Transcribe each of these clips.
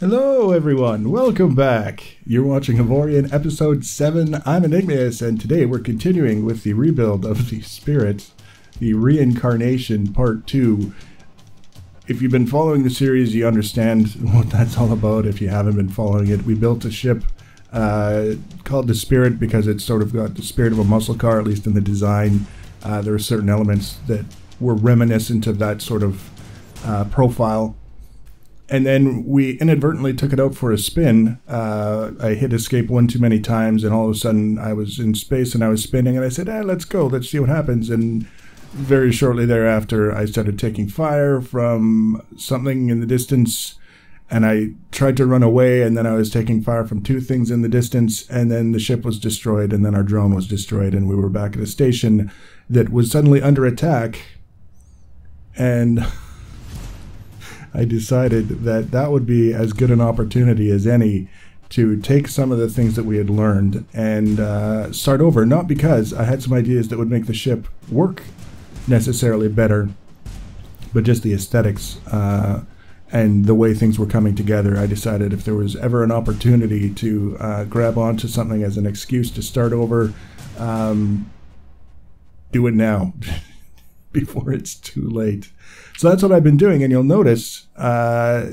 Hello everyone, welcome back. You're watching Avorion episode 7. I'm Enigmaeus, and today we're continuing with the rebuild of the Spirit, the reincarnation part 2. If you've been following the series, you understand what that's all about. If you haven't been following it, we built a ship called the Spirit because it's sort of got the spirit of a muscle car, at least in the design. There are certain elements that were reminiscent of that sort of profile. And then we inadvertently took it out for a spin. I hit escape one too many times, and all of a sudden I was in space and I was spinning, and I said, let's go, let's see what happens. And very shortly thereafter, I started taking fire from something in the distance, and I tried to run away, and then I was taking fire from two things in the distance, and then the ship was destroyed, and then our drone was destroyed, and we were back at a station that was suddenly under attack. And I decided that that would be as good an opportunity as any to take some of the things that we had learned and start over. Not because I had some ideas that would make the ship work necessarily better, but just the aesthetics and the way things were coming together. I decided if there was ever an opportunity to grab onto something as an excuse to start over, do it now before it's too late. So that's what I've been doing, and you'll notice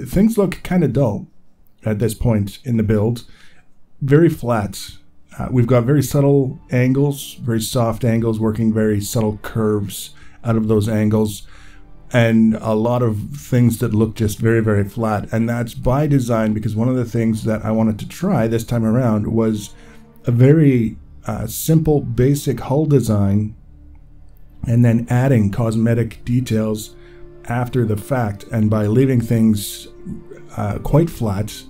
things look kind of dull at this point in the build. Very flat. We've got very subtle angles, very soft angles, working very subtle curves out of those angles, and a lot of things that look just very, very flat. And that's by design, because one of the things that I wanted to try this time around was a very simple, basic hull design, and then adding cosmetic details after the fact. And by leaving things quite flat,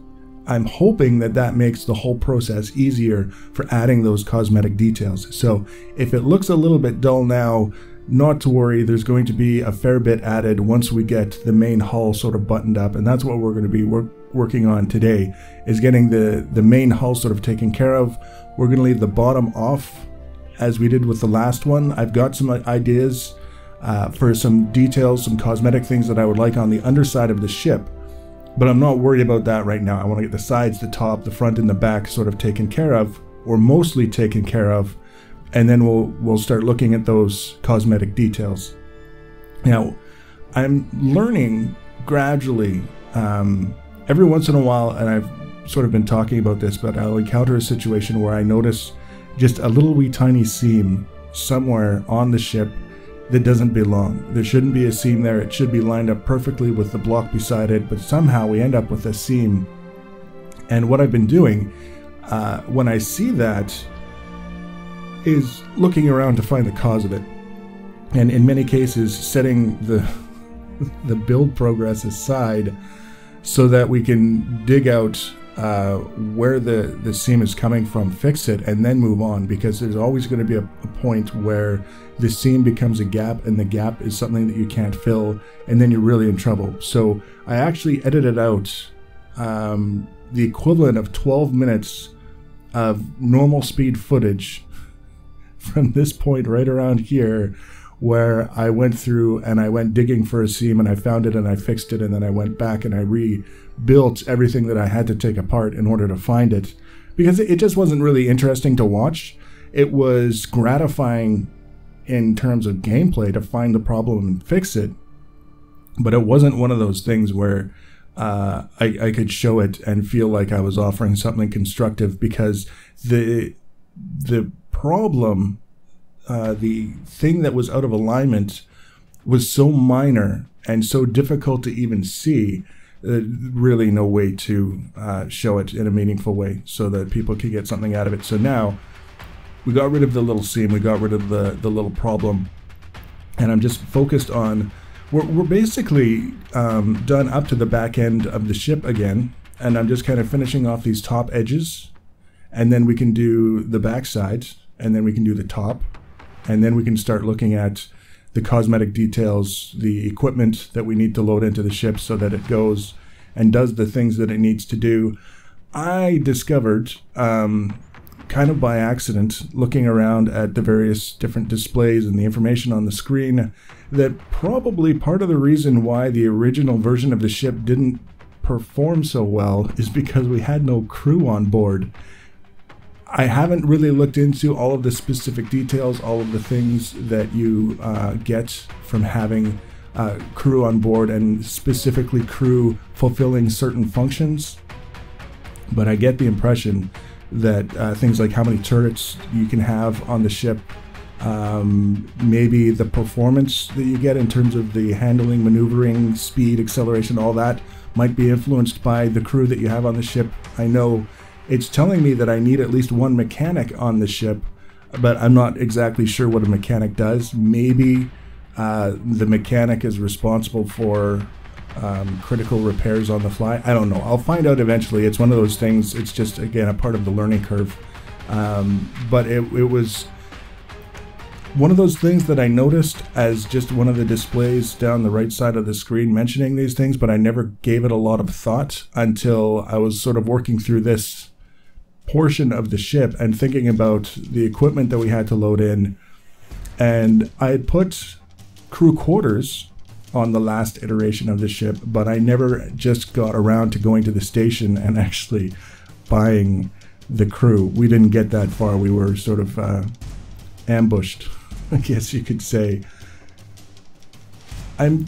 I'm hoping that that makes the whole process easier for adding those cosmetic details. So if it looks a little bit dull now, not to worry, there's going to be a fair bit added once we get the main hull sort of buttoned up, and that's what we're going to be working on today, is getting the main hull sort of taken care of. We're going to leave the bottom off as we did with the last one. I've got some ideas for some details, some cosmetic things that I would like on the underside of the ship, but I'm not worried about that right now. I want to get the sides, the top, the front, and the back sort of taken care of, or mostly taken care of, and then we'll start looking at those cosmetic details. Now, I'm learning gradually, every once in a while, and I've sort of been talking about this, but I'll encounter a situation where I notice just a little wee tiny seam somewhere on the ship that doesn't belong. There shouldn't be a seam there. It should be lined up perfectly with the block beside it, but somehow we end up with a seam. And what I've been doing when I see that is looking around to find the cause of it, and in many cases setting the build progress aside so that we can dig out where the seam is coming from, fix it, and then move on, because there's always going to be a point where the seam becomes a gap, and the gap is something that you can't fill, and then you're really in trouble. So I actually edited out the equivalent of 12 minutes of normal speed footage from this point right around here, where I went through and I went digging for a seam, and I found it and I fixed it, and then I went back and I rebuilt everything that I had to take apart in order to find it, because it just wasn't really interesting to watch. It was gratifying in terms of gameplay to find the problem and fix it, but it wasn't one of those things where I could show it and feel like I was offering something constructive, because the problem, the thing that was out of alignment, was so minor and so difficult to even see, really no way to show it in a meaningful way so that people could get something out of it. So now we got rid of the little seam, we got rid of the little problem, and I'm just focused on, we're basically done up to the back end of the ship again, and I'm just kind of finishing off these top edges, and then we can do the back side, and then we can do the top, and then we can start looking at the cosmetic details, the equipment that we need to load into the ship so that it goes and does the things that it needs to do. I discovered, kind of by accident, looking around at the various different displays and the information on the screen, that probably part of the reason why the original version of the ship didn't perform so well is because we had no crew on board. I haven't really looked into all of the specific details, all of the things that you get from having crew on board, and specifically crew fulfilling certain functions. But I get the impression that things like how many turrets you can have on the ship, maybe the performance that you get in terms of the handling, maneuvering, speed, acceleration, all that might be influenced by the crew that you have on the ship. I know it's telling me that I need at least one mechanic on the ship, but I'm not exactly sure what a mechanic does. Maybe the mechanic is responsible for critical repairs on the fly. I don't know. I'll find out eventually. It's one of those things. It's just, again, a part of the learning curve. But it was one of those things that I noticed as just one of the displays down the right side of the screen mentioning these things, but I never gave it a lot of thought until I was sort of working through this portion of the ship and thinking about the equipment that we had to load in. And I had put crew quarters on the last iteration of the ship, but I never just got around to going to the station and actually buying the crew. We didn't get that far. We were sort of ambushed, I guess you could say. I'm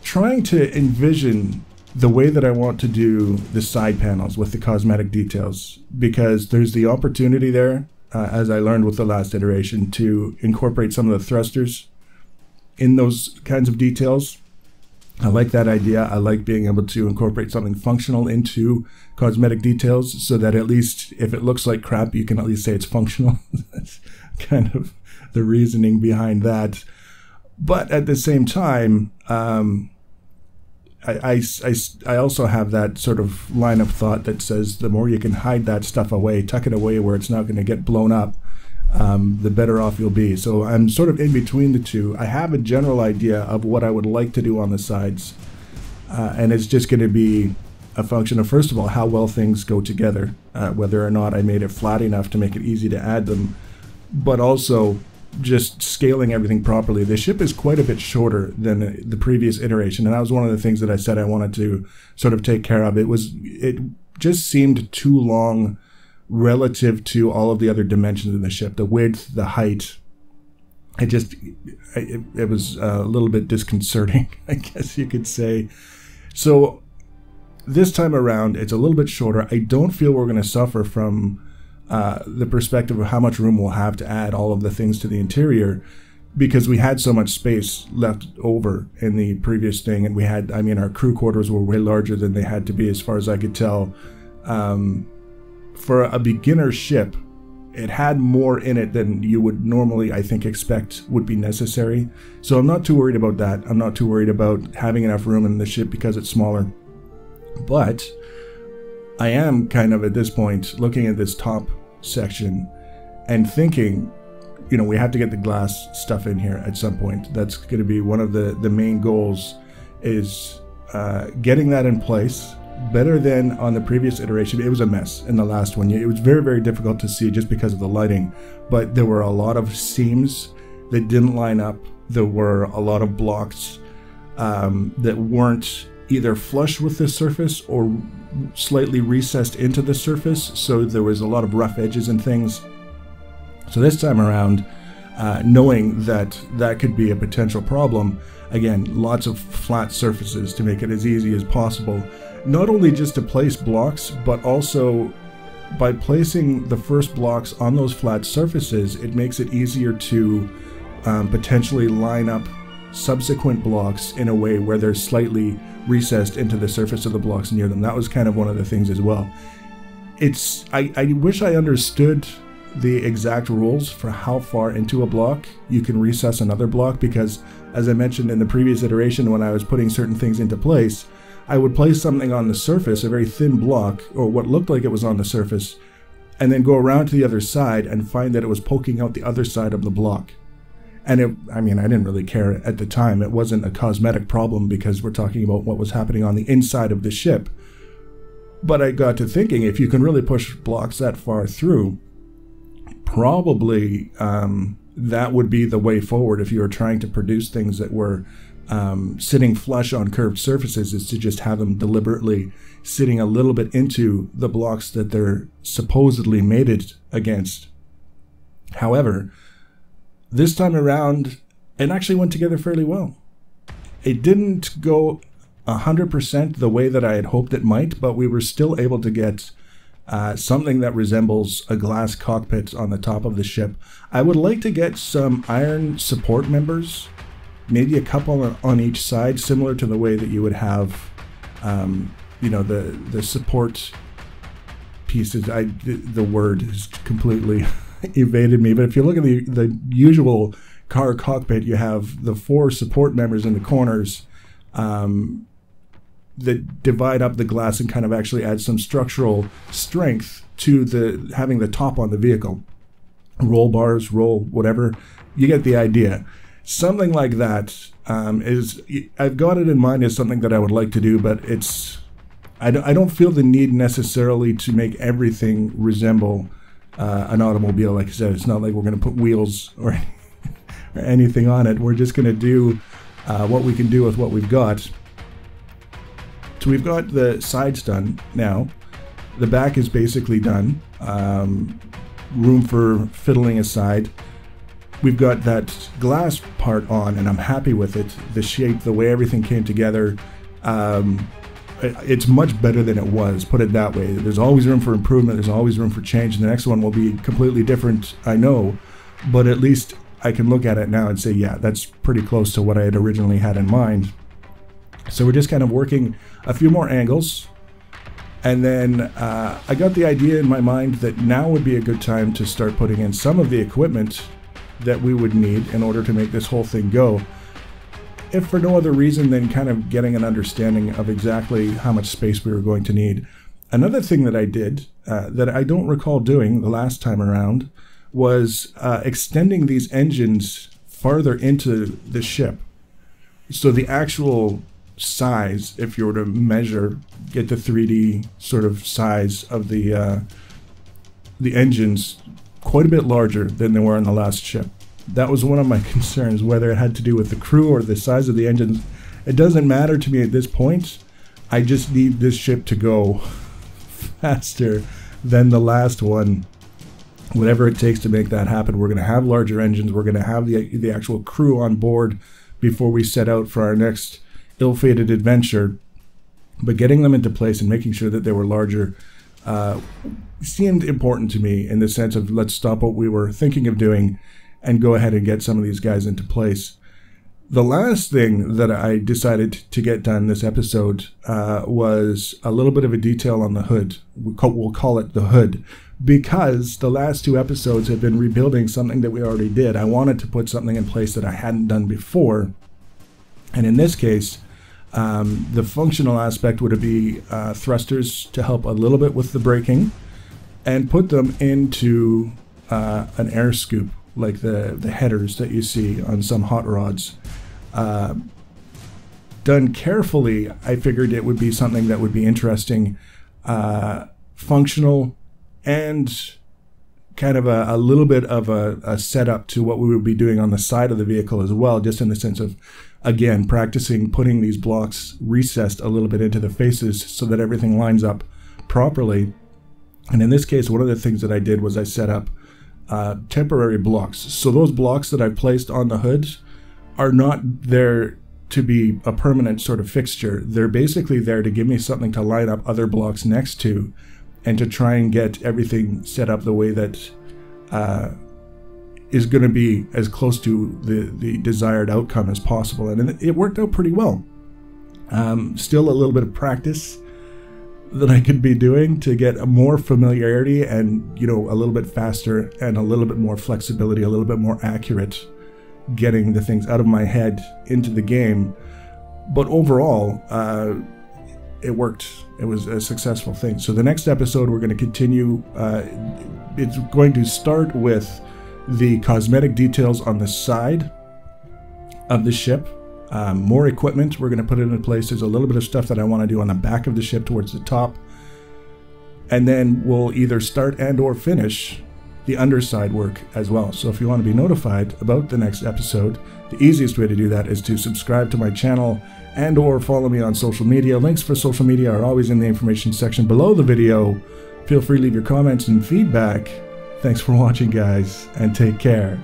trying to envision the way that I want to do the side panels with the cosmetic details, because there's the opportunity there, as I learned with the last iteration, to incorporate some of the thrusters in those kinds of details. I like that idea. I like being able to incorporate something functional into cosmetic details so that at least if it looks like crap, you can at least say it's functional. That's kind of the reasoning behind that. But at the same time, I also have that sort of line of thought that says the more you can hide that stuff away, tuck it away where it's not going to get blown up, the better off you'll be. So I'm sort of in between the two. I have a general idea of what I would like to do on the sides, and it's just going to be a function of, first of all, how well things go together, whether or not I made it flat enough to make it easy to add them, but also just scaling everything properly. The ship is quite a bit shorter than the previous iteration, and that was one of the things that I said I wanted to sort of take care of. It just seemed too long relative to all of the other dimensions in the ship, the width, the height. It was a little bit disconcerting, I guess you could say. So this time around, it's a little bit shorter. I don't feel we're going to suffer from the perspective of how much room we'll have to add all of the things to the interior, because we had so much space left over in the previous thing, and we had, I mean, our crew quarters were way larger than they had to be as far as I could tell. For a beginner ship, it had more in it than you would normally, I think, expect would be necessary. So I'm not too worried about that. I'm not too worried about having enough room in the ship because it's smaller. But I am kind of at this point looking at this top section and thinking, you know, we have to get the glass stuff in here at some point. That's going to be one of the main goals, is getting that in place better than on the previous iteration. It was a mess in the last one. It was very, very difficult to see just because of the lighting, but there were a lot of seams that didn't line up. There were a lot of blocks that weren't either flush with the surface or slightly recessed into the surface, so there was a lot of rough edges and things. So this time around, knowing that that could be a potential problem, again, lots of flat surfaces to make it as easy as possible, not only just to place blocks, but also by placing the first blocks on those flat surfaces, it makes it easier to potentially line up subsequent blocks in a way where they're slightly recessed into the surface of the blocks near them. That was kind of one of the things as well. I wish I understood the exact rules for how far into a block you can recess another block, because as I mentioned in the previous iteration, when I was putting certain things into place, I would place something on the surface, a very thin block, or what looked like it was on the surface, and then go around to the other side and find that it was poking out the other side of the block. And I mean, I didn't really care at the time. It wasn't a cosmetic problem because we're talking about what was happening on the inside of the ship. But I got to thinking, if you can really push blocks that far through, probably that would be the way forward if you were trying to produce things that were sitting flush on curved surfaces is to just have them deliberately sitting a little bit into the blocks that they're supposedly mated against. However, this time around, it actually went together fairly well. It didn't go 100% the way that I had hoped it might, but we were still able to get something that resembles a glass cockpit on the top of the ship. I would like to get some iron support members, maybe a couple on each side, similar to the way that you would have, you know, the support pieces. The word has completely evaded me, but if you look at the usual car cockpit, you have the 4 support members in the corners that divide up the glass and kind of actually add some structural strength to having the top on the vehicle. Roll bars, roll whatever, you get the idea. Something like that I've got it in mind as something that I would like to do, but I don't feel the need necessarily to make everything resemble an automobile. Like I said, it's not like we're going to put wheels or anything on it. We're just going to do what we can do with what we've got. So we've got the sides done now. The back is basically done. Room for fiddling aside. We've got that glass part on, and I'm happy with it. The shape, the way everything came together, it's much better than it was, put it that way. There's always room for improvement. There's always room for change. And the next one will be completely different, I know. But at least I can look at it now and say, yeah, that's pretty close to what I had originally had in mind. So we're just kind of working a few more angles. And then I got the idea in my mind that now would be a good time to start putting in some of the equipment that we would need in order to make this whole thing go. If for no other reason than kind of getting an understanding of exactly how much space we were going to need. Another thing that I did that I don't recall doing the last time around was extending these engines farther into the ship. So the actual size, if you were to measure, get the 3D sort of size of the engines quite a bit larger than they were on the last ship. That was one of my concerns, whether it had to do with the crew or the size of the engines. It doesn't matter to me at this point. I just need this ship to go faster than the last one. Whatever it takes to make that happen. We're going to have larger engines. We're going to have the actual crew on board before we set out for our next ill-fated adventure. But getting them into place and making sure that they were larger seemed important to me, in the sense of, let's stop what we were thinking of doing and go ahead and get some of these guys into place. The last thing that I decided to get done this episode was a little bit of a detail on the hood. We'll call it the hood, because the last 2 episodes have been rebuilding something that we already did. I wanted to put something in place that I hadn't done before. And in this case, the functional aspect would be thrusters to help a little bit with the braking, and put them into an air scoop, like the headers that you see on some hot rods. Done carefully, I figured it would be something that would be interesting, functional, and kind of a little bit of a setup to what we would be doing on the side of the vehicle as well, just in the sense of, again, practicing putting these blocks recessed a little bit into the faces so that everything lines up properly. And in this case, one of the things that I did was I set up temporary blocks. So those blocks that I placed on the hood are not there to be a permanent sort of fixture. They're basically there to give me something to line up other blocks next to, and to try and get everything set up the way that is going to be as close to the desired outcome as possible. And it worked out pretty well. Still a little bit of practice that I could be doing to get more familiarity and, you know, a little bit faster and a little bit more flexibility, a little bit more accurate, getting the things out of my head into the game. But overall, it worked. It was a successful thing. So the next episode, we're going to continue. It's going to start with the cosmetic details on the side of the ship. More equipment, we're going to put it in place. There's a little bit of stuff that I want to do on the back of the ship towards the top. And then we'll either start and or finish the underside work as well. So if you want to be notified about the next episode, The easiest way to do that is to subscribe to my channel and or follow me on social media. Links for social media are always in the information section below the video. Feel free to leave your comments and feedback. Thanks for watching, guys, and take care.